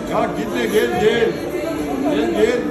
Ya gitme gel gel. Gel gel.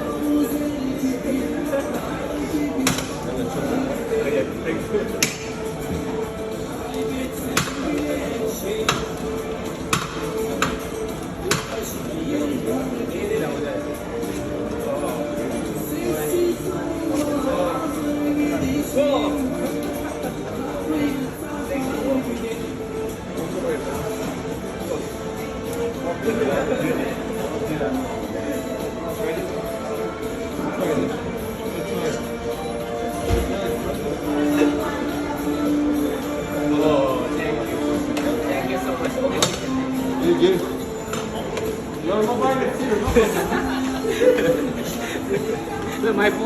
Gel gel. Your mobile is here.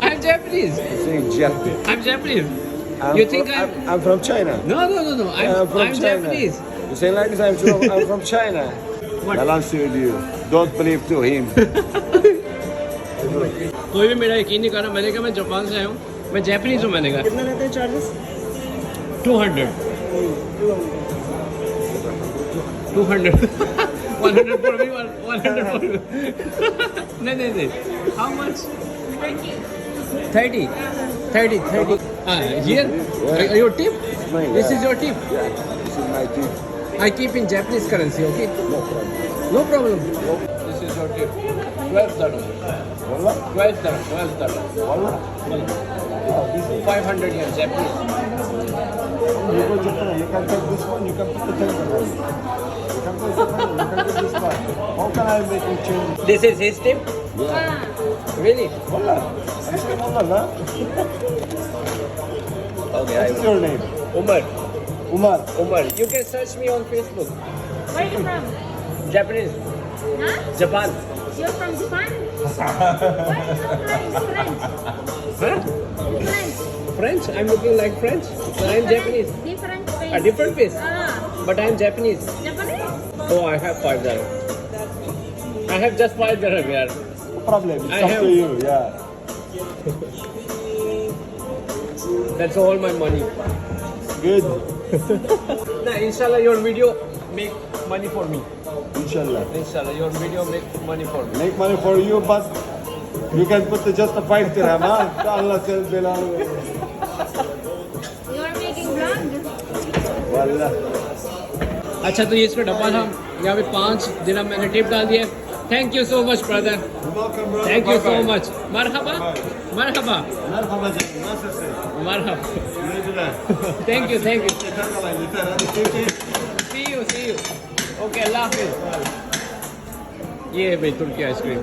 I'm Japanese. Saying Japanese. I'm Japanese. You think I'm from China. No. I'm from China. Japanese. You say like this, I'm from China. What? Yalan söylüyor. Don't believe to him. कोई भी मेरा यकीन नहीं कर रहा. मैंने कहा मैं जापान से आया हूँ. मैं जापानीज हूँ. मैंने कहा कितना रहते हैं charges? 200. 200. 100 for me, 100 for you. नहीं. How much? 30. 30. Here? Your tip? Mine, This yeah. is your tip? Yeah, this is my tip. I keep in Japanese currency, okay? No problem. No problem. This is your tip. 12 dirham. Wallah? 12 dirham. Wallah? This is 500 yen, Japanese. You go Japan, you can take this one, you can put the tanker one. You can go Japan, you can take this one. How can I make you change? This is his tip? Yeah. Really? Wallah. I'm saying Wallah, huh? Okay, What is your name? Umar. Umar. You can search me on Facebook. Where are you from? Japanese. Huh? Japan. You're from Japan? Why are you French? Huh? French. French? I'm looking like French. But I'm Japanese. Different face. A different face. Ah, But I'm Japanese. Japanese? Oh, I have 5 dirham. I have just 5 dirham here. No problem, I it's up have- to you, yeah. That's all my money. Good. Nah, inshallah, your video make money for me. Inshallah. Inshallah, your video make money for me. Make money for you, but you can put just a 5 dirham, huh? Allah says below. You're making vlog? Wallah. अच्छा तो ये इसका डब्बा था. यहाँ पे 5 dirham मैंने tip डाल दिया. Thank you so much, brother. Welcome brother. Thank you so Bye-bye. much. Marhaba. Merhaba canım, nasılsın? Marhaba. Güle. Thank you. Yeter kalan yeter. Hadi keyif. See you. Okay, Allah Hafiz. ये है भाई तुर्की ice cream.